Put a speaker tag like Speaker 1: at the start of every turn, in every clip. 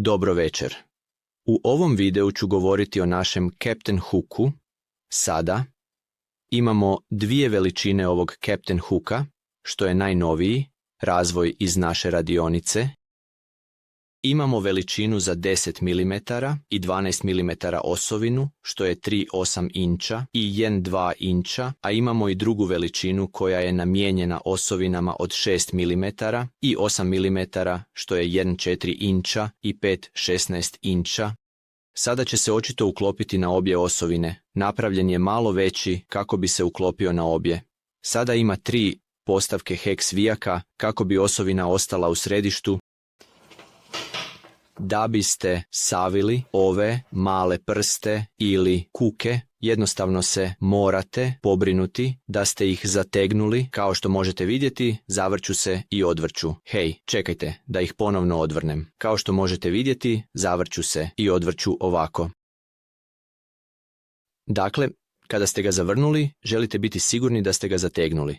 Speaker 1: Dobro večer. U ovom videu ću govoriti o našem Captain Hooku. Sada imamo dvije veličine ovog Captain Hooka, što je najnoviji razvoj iz naše radionice. Imamo veličinu za 10 mm i 12 mm osovinu, što je 3,8 inča i 1,2 inča, a imamo i drugu veličinu koja je namijenjena osovinama od 6 mm i 8 mm, što je 1,4 inča i 5,16 inča. Sada će se očito uklopiti na obje osovine. Napravljen je malo veći kako bi se uklopio na obje. Sada ima 3 postavke hex vijaka kako bi osovina ostala u središtu. Da biste savili ove male prste ili kuke, jednostavno se morate pobrinuti da ste ih zategnuli. Kao što možete vidjeti, zavrću se i odvrću. Hej, čekajte da ih ponovno odvrnem. Kao što možete vidjeti, zavrću se i odvrću ovako. Dakle, kada ste ga zavrnuli, želite biti sigurni da ste ga zategnuli.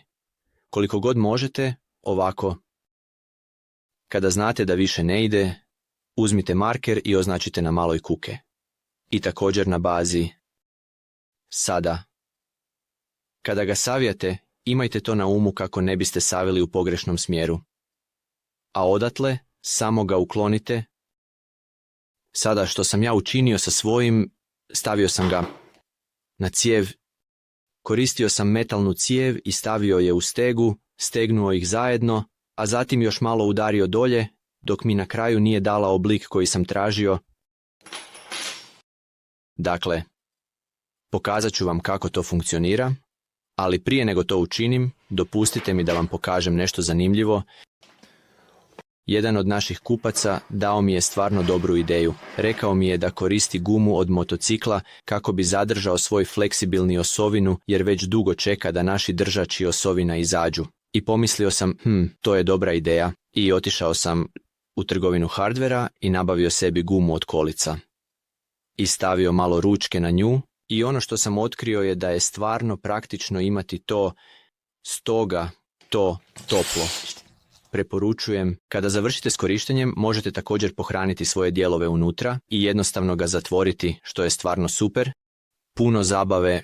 Speaker 1: Koliko god možete, ovako. Kada znate da više ne ide, uzmite marker i označite na maloj kuke. I također na bazi. Sada. Kada ga savijate, imajte to na umu kako ne biste savili u pogrešnom smjeru. A odatle samo ga uklonite. Sada što sam ja učinio sa svojim, stavio sam ga na cijev. Koristio sam metalnu cijev i stavio je u stegu, stegnuo ih zajedno, a zatim još malo udario dolje, dok mi na kraju nije dala oblik koji sam tražio. Dakle, pokazat ću vam kako to funkcionira, ali prije nego to učinim, dopustite mi da vam pokažem nešto zanimljivo. Jedan od naših kupaca dao mi je stvarno dobru ideju. Rekao mi je da koristi gumu od motocikla kako bi zadržao svoj fleksibilni osovinu, jer već dugo čeka da naši držači osovina izađu. I pomislio sam, to je dobra ideja, i otišao sam u trgovinu hardvera i nabavio sebi gumu od kolica. I stavio malo ručke na nju i ono što sam otkrio je da je stvarno praktično imati to, stoga to toplo. Preporučujem, kada završite s korištenjem, možete također pohraniti svoje dijelove unutra i jednostavno ga zatvoriti, što je stvarno super. Puno zabave,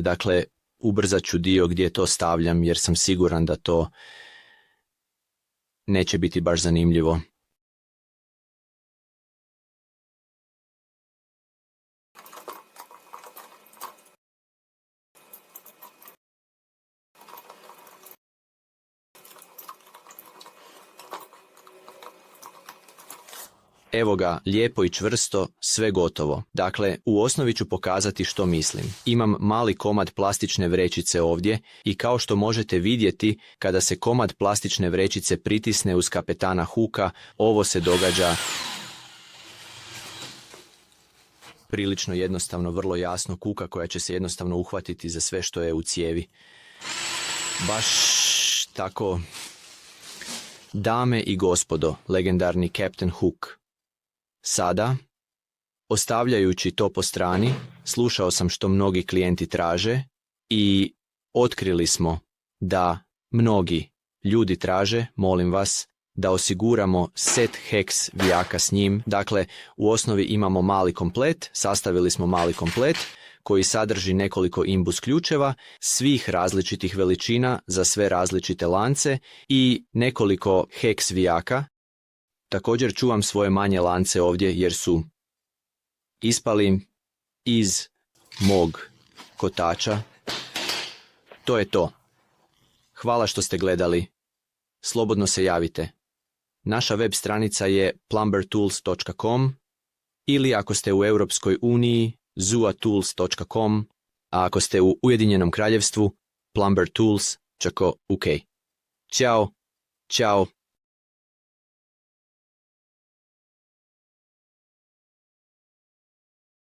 Speaker 1: dakle, ubrzat ću dio gdje to stavljam jer sam siguran da to neće biti baš zanimljivo. Evo ga, lijepo i čvrsto, sve gotovo. Dakle, u osnovi ću pokazati što mislim. Imam mali komad plastične vrećice ovdje i kao što možete vidjeti, kada se komad plastične vrećice pritisne uz kapetana Hooka, ovo se događa prilično jednostavno, vrlo jasno, kuka koja će se jednostavno uhvatiti za sve što je u cijevi. Baš tako. Dame i gospodo, legendarni Captain Hook. Sada, ostavljajući to po strani, slušao sam što mnogi klijenti traže i otkrili smo da mnogi ljudi traže, molim vas, da osiguramo set hex vijaka s njim. Dakle, u osnovi imamo mali komplet, sastavili smo mali komplet koji sadrži nekoliko imbus ključeva, svih različitih veličina za sve različite lance i nekoliko hex vijaka. Također čuvam svoje manje lance ovdje jer su ispali iz mog kotača. To je to. Hvala što ste gledali. Slobodno se javite. Naša web stranica je plumbertools.com ili ako ste u Europskoj uniji zuatools.com, a ako ste u Ujedinjenom Kraljevstvu plumbertools.uk. Ćao. Ćao.